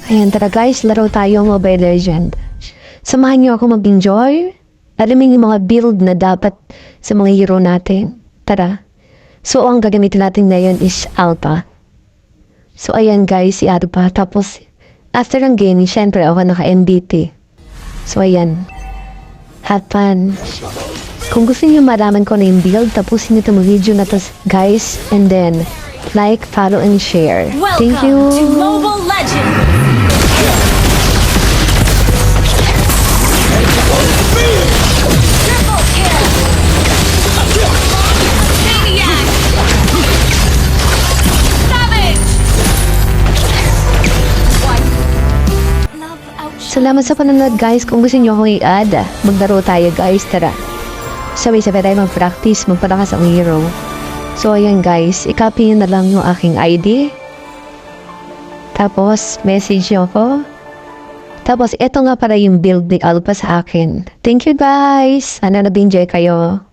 Ayan, tara guys, laro tayo Mobile Legend. Samahan niyo ako mag-enjoy. Alamin yung mga build na dapat sa mga hero natin. Tara. So, ang gagamitin natin ngayon is Alpha. So, ayan guys, si Alpha. Tapos, after ang game, syempre ako naka-MBT. So, ayan. Have fun. Kung gusto niyo malaman ko na yung build, tapusin niyo itong video na to, guys. And then, like, follow, and share. Thank you. Welcome to Mobile Legends! Triple kill! Maniac! Savage! Love outshines. Salamat sa panonood guys. Kung gusto niyo akong i-add, maglaro tayo guys. Tara. Sabay-sabay tayo mag-practice, magpalakas ang hero. So ayan guys, i-copy nyo na lang yung aking ID. Tapos, message nyo ako. Tapos, ito nga para yung build ni Alpha sa akin. Thank you guys! Sana nag-enjoy kayo.